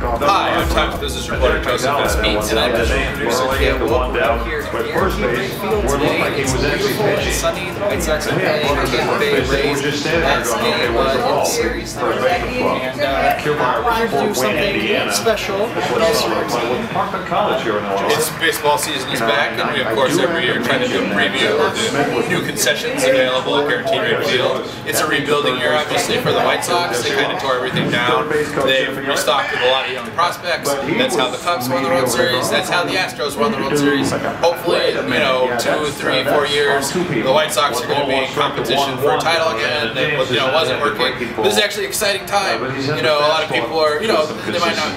Hi, I'm Tom Business Reporter Joseph S. Meats, and I'm visual producer Kale Wilk. We're here at Guarantee Field today. It's beautiful and sunny. The White Sox are playing in the Bay Rays. That's game in the series there. And we're here to do something special, but also exciting. It's baseball season is back, and we of course every year try to do a preview of the new concessions available at Guaranteed Field. It's a rebuilding year, obviously, for the White Sox. They kind of tore everything down. They've restocked with a lot of young prospects. That's how the Cubs won the World Series. That's how the Astros won the World Series. Hopefully, 2, 3, 4 years, the White Sox are going to be in competition for a title again. It wasn't working. This is actually an exciting time. A lot of people are, they might not,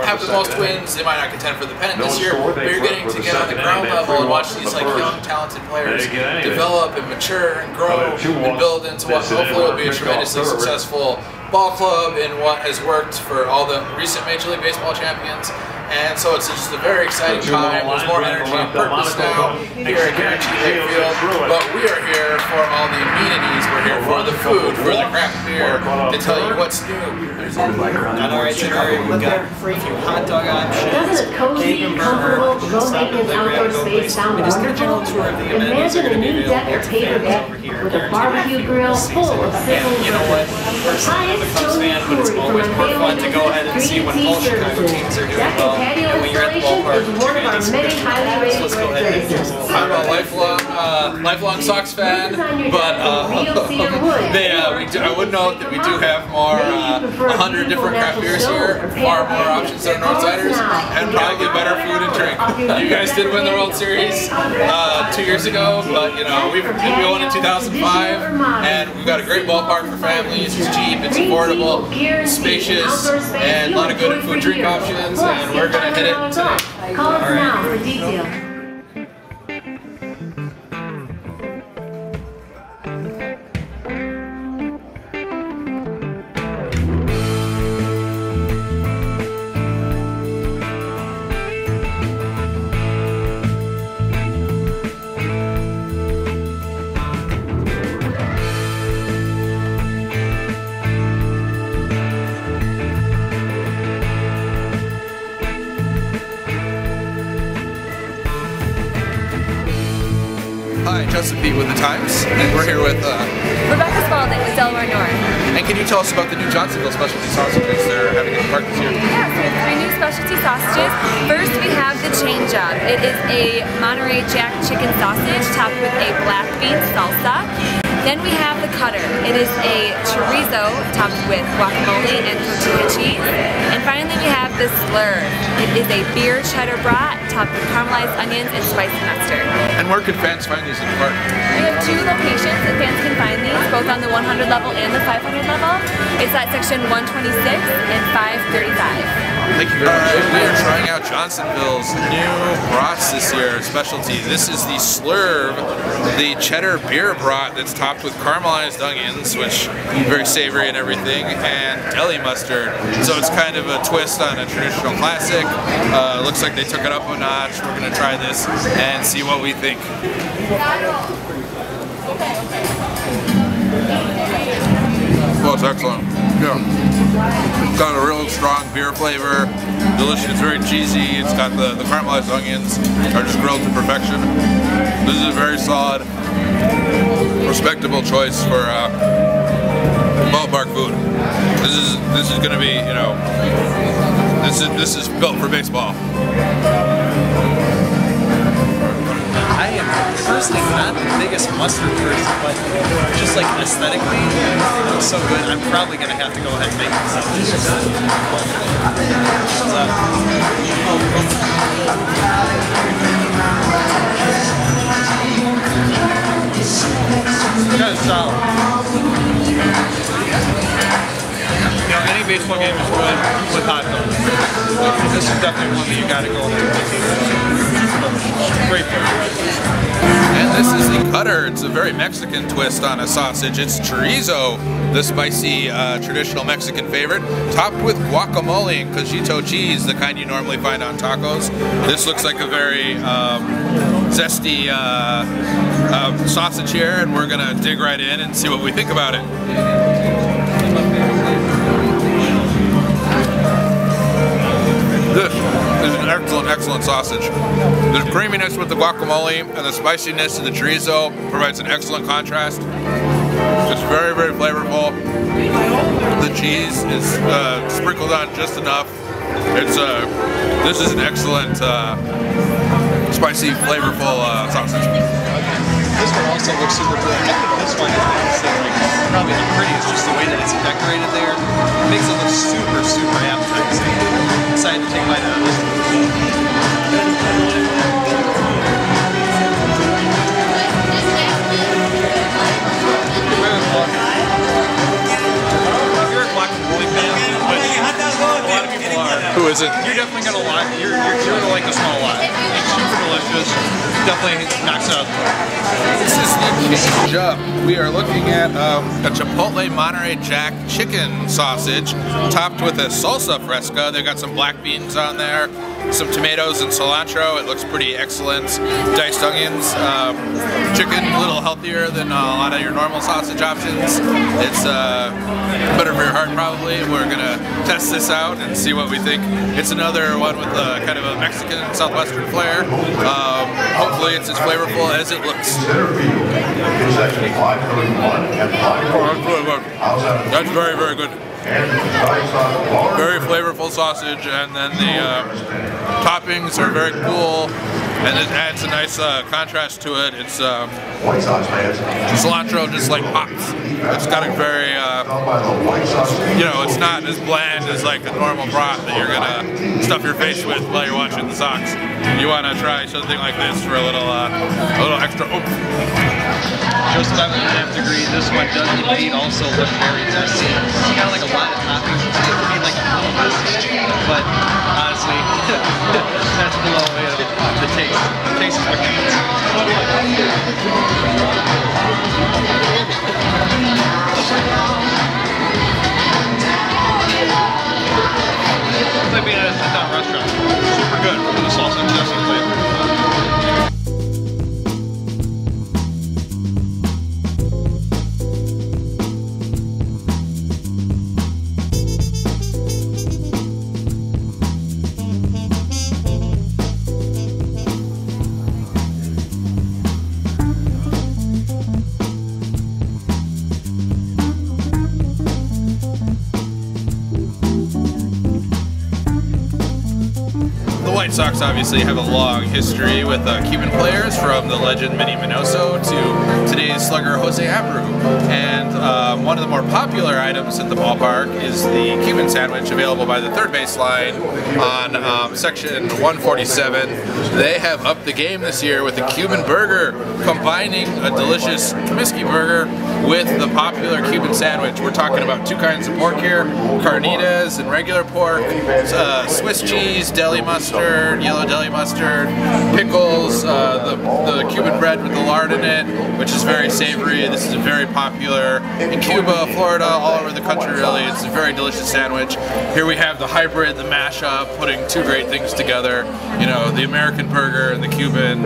have the most wins. They might not contend for the pennant this year, but you're getting to get on the ground level and watch these young, talented players develop and mature and grow and build into what hopefully will be a tremendously successful ball club in what has worked for all the recent Major League Baseball champions. And so it's just a very exciting time. There's more energy and purpose now here at Guaranteed Field. But we are here for all the amenities. We're here for the food, for the craft beer, to tell you what's new. On our itinerary, we've got a few hot dog options, bacon burger, low-maintenance outdoor space sound and just get a general tour of the amenities that are going to be available today over here with a barbecue grill full of sizzling. You know what? Personally, I'm a Cubs fan, but it's always more fun to go ahead and see what all Chicago teams are doing well. And when you're at the ballpark, you're going to experience that. So let's go ahead and do a I'm a lifelong Sox fan, but I would note that we do have more 100 different craft beers here, far more options than Northsiders, and probably better food and drink. You guys did win the World Series 2 years ago, but we've been going in 2005, and we've got a great ballpark for families. It's cheap, it's affordable, it's spacious, and a lot of good food drink options, and we're going to hit it today. Call us now for details. Hi, Justin Pete with The Times, and we're here with Rebecca Spalding with Delaware North. And can you tell us about the new Johnsonville specialty sausages they're having at the park this year? Yeah, so we have 3 new specialty sausages. First, we have the Chain Job. It is a Monterey Jack chicken sausage topped with a black bean salsa. Then we have the Cutter. It is a chorizo topped with guacamole and tortilla cheese. And finally we have the Slurve. It is a beer cheddar brat topped with caramelized onions and spicy mustard. And where could fans find these in the park? We have 2 locations that fans can find these, both on the 100 level and the 500 level. It's at section 126 and 535. Thank you very much. We are trying out Johnsonville's new brats this year, specialty. This is the Slurve, the cheddar beer brat that's topped with caramelized onions, which is very savory and everything, and deli mustard. So it's kind of a twist on a traditional classic. Looks like they took it up a notch. We're going to try this and see what we think. Well, it's excellent. Yeah. It's got a real strong beer flavor. Delicious. It's very cheesy. It's got the caramelized onions are just grilled to perfection. This is a very solid, respectable choice for ballpark food. This is going to be, this is built for baseball. I am personally not the biggest mustard person, but just like aesthetically, it looks so good. I'm probably going to have to go ahead and make this. Kind of solid. Any baseball game is good with hot dogs. This is definitely one that you got to go ahead and make. Great beer. And this is the Cutter. It's a very Mexican twist on a sausage. It's chorizo, the spicy traditional Mexican favorite, topped with guacamole and cojito cheese, the kind you normally find on tacos. This looks like a very zesty sausage here, and we're gonna dig right in and see what we think about it. excellent sausage. The creaminess with the guacamole and the spiciness of the chorizo provides an excellent contrast. It's very, very flavorful. The cheese is sprinkled on just enough. This is an excellent, spicy, flavorful sausage. This one also looks super cool. I think this one is probably the prettiest, just the way that it's decorated there. It makes it look super, super appetizing. I'm excited to take a bite out of this. If you're a guacamole fan, which a lot of people are. Who is it? You're definitely gonna like. You're gonna like this one a lot. It's super delicious. Definitely knocks it out. This is the change up. We are looking at a Chipotle Monterey Jack chicken sausage topped with a salsa fresca. They've got some black beans on there, some tomatoes and cilantro. It looks pretty excellent. Diced onions. Chicken, a little healthier than a lot of your normal sausage options. It's better for your heart probably. We're gonna test this out and see what we think. It's another one with kind of a Mexican southwestern flair. Hopefully it's as flavorful as it looks. That's very, very good. Very flavorful sausage, and then the toppings are very cool, and it adds a nice contrast to it. It's cilantro just like pops. It's got a very, you know, it's not as bland as like a normal broth that you're gonna stuff your face with while you're watching the Sox. You want to try something like this for a little extra oomph. Joseph, I would have to agree. This one does indeed also look very tasty. It's kind of like a lot of toppings. It's made like a little sausage, but honestly, that's below the taste. The taste is what counts. It's like being at a sit-down restaurant. Super good for the sausage, definitely flavor. White Sox obviously have a long history with Cuban players, from the legend Minnie Minoso to today's slugger Jose Abreu. And one of the more popular items at the ballpark is the Cuban sandwich, available by the third base line on section 147. They have upped the game this year with a Cuban burger, combining a delicious Comiskey burger with the popular Cuban sandwich. We're talking about two kinds of pork here, carnitas and regular pork, Swiss cheese, deli mustard, yellow deli mustard, pickles, the Cuban bread with the lard in it, which is very savory. This is very popular in Cuba, Florida, all over the country really. It's a very delicious sandwich. Here we have the hybrid, the mashup, putting two great things together. You know, the American burger and the Cuban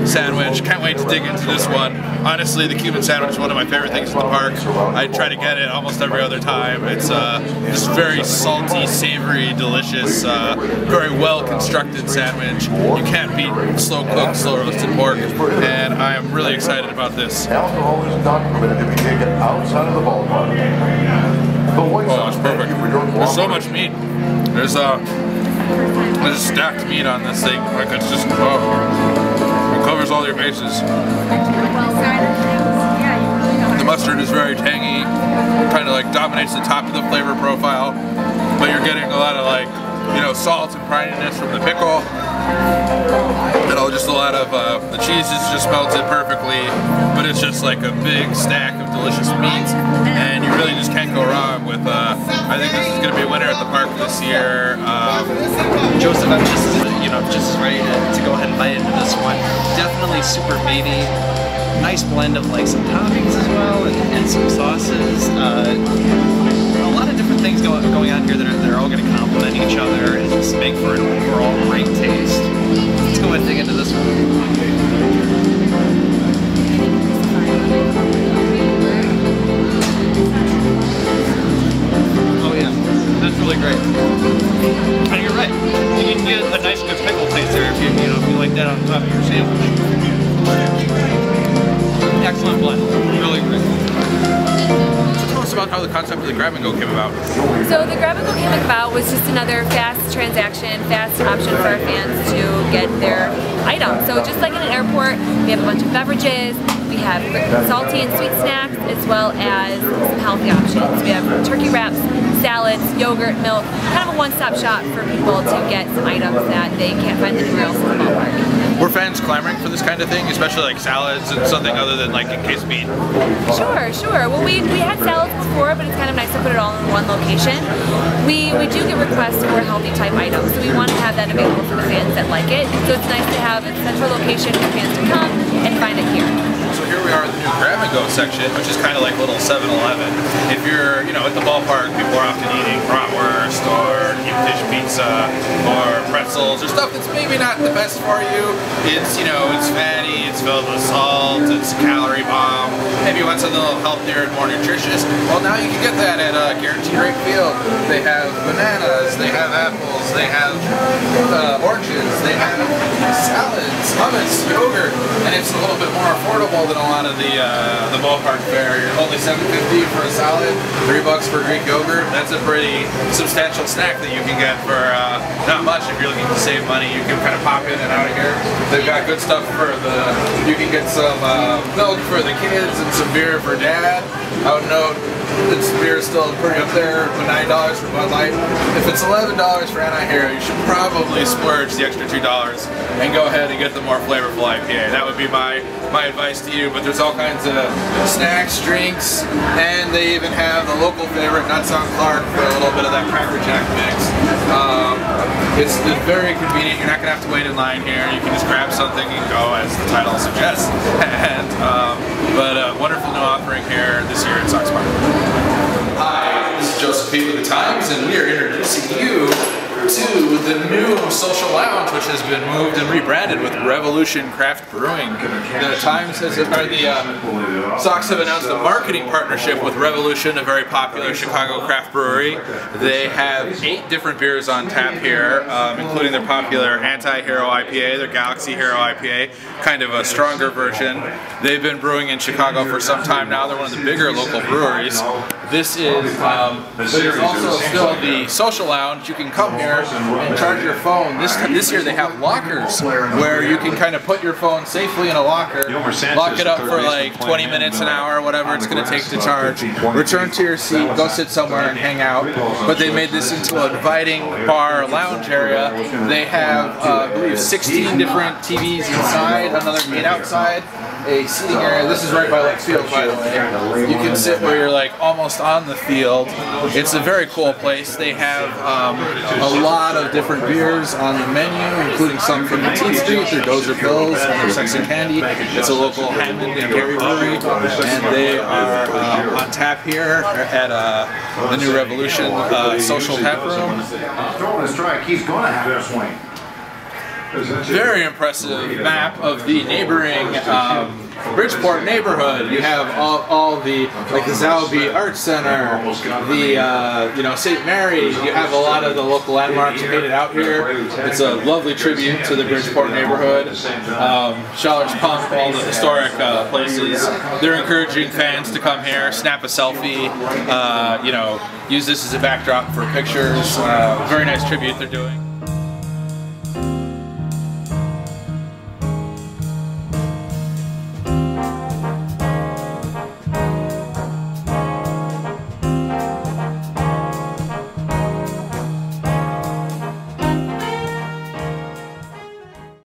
sandwich. Can't wait to dig into this one. Honestly, the Cuban sandwich is one of my favorite things at the park. I try to get it almost every other time. It's just very salty, savory, delicious, very well constructed sandwich. You can't beat slow cooked, slow roasted pork, and I am really excited about this. Alcohol is not permitted to be taken outside of the ballpark. Oh, it's perfect. There's so much meat. There's stacked meat on this thing. Like, it's just, oh, it covers all your bases. The mustard is very tangy, kind of like dominates the top of the flavor profile, but you're getting a lot of, like, you know, salt and brininess from the pickle. You know, just a lot of, the cheese is just melted perfectly, but it's just like a big stack of delicious meat, and you really just can't go wrong with, I think this is going to be a winner at the park this year. Joseph, I'm just as ready to go ahead and bite into this one. Definitely super meaty. Nice blend of like some toppings as well, and some sauces. A lot of different things going on here that are all going to complement each other and just make for an overall great taste. Let's go ahead and dig into this one. Oh yeah, this really great. And you're right. You can get a nice good pickle taste there if you like that on top of your sandwich. Excellent blend. Really great. Tell us about how the concept of the grab and go came about. So the grab and go came about was just another fast transaction, fast option for our fans to get their items. So just like in an airport, we have a bunch of beverages, we have salty and sweet snacks, as well as some healthy options. We have turkey wraps, salads, yogurt, milk, kind of a one-stop shop for people to get some items that they can't find anywhere else in the ballpark. Were fans clamoring for this kind of thing, especially like salads and something other than like encased meat? Sure. Well, we had salads before, but it's kind of nice to put it all in one location. We do get requests for healthy type items, so we want to have that available for the fans that like it. So it's nice to have a central location for fans to come and find it here. So here we are in the new grab and go section, which is kind of like little 7-Eleven. If you're, at the ballpark, people are often eating bratwurst or fish pizza or pretzels or stuff that's maybe not the best for you. It's, it's fatty, it's filled with salt, it's a calorie bomb. Maybe you want something a little healthier and more nutritious. Well, now you can get that at Guaranteed Rate Field. They have bananas, they have apples, they have oranges, they have salads, hummus, yogurt, and it's a little bit more affordable than a lot of the ballpark fare. You're only $7.50 for a salad, $3 for Greek yogurt. That's a pretty substantial snack that you can get for not much if you're looking to save money. You can kind of pop in and out of here. They've got good stuff for you can get some milk for the kids and some beer for dad. I would note this beer is still pretty up there with $9 for Bud Light. If it's $11 for Anti-Hero, you should probably splurge the extra $2 and go ahead and get the more flavorful IPA. That would be my advice to you, but there's all kinds of snacks, drinks, and they even have the local favorite, Nuts on Clark, for a little bit of that Cracker Jack mix. It's very convenient. You're not going to have to wait in line here. You can just grab something and go, as the title suggests. But wonderful new offering here this year at Sox Park. Hi, this is Joseph Pete with the Times, and we are introducing you to the new social lounge, which has been moved and rebranded with Revolution Craft Brewing. The Times the Sox have announced a marketing partnership with Revolution, a very popular Chicago craft brewery. They have 8 different beers on tap here, including their popular Anti-Hero IPA, their Galaxy Hero IPA, kind of a stronger version. They've been brewing in Chicago for some time now. They're one of the bigger local breweries. This is there's also still the social lounge. You can come here and charge your phone. This year they have lockers where you can kind of put your phone safely in a locker, lock it up for like 20 minutes, an hour, whatever it's going to take to charge, return to your seat, go sit somewhere and hang out. But they made this into an inviting bar lounge area. They have, I believe, 16 different TVs inside, another 8 outside, a seating area. This is right by Lex Field, by the way. You can sit where you're like almost on the field. It's a very cool place. They have a lot of different beers on the menu, including some from Petite Street, their Dozer Pills, and their Sex and Candy. It's a local Hammond and Gary brewery, and they are on tap here at the new Revolution social tap room. Throwing a strike, he's going to have a swing. Very impressive map of the neighboring Bridgeport neighborhood. You have all the, like the Zalby Art Center, the St. Mary. You have a lot of the local landmarks painted out here. It's a lovely tribute to the Bridgeport neighborhood. Scholars Pump, all the historic places. They're encouraging fans to come here, snap a selfie, use this as a backdrop for pictures. Very nice tribute they're doing.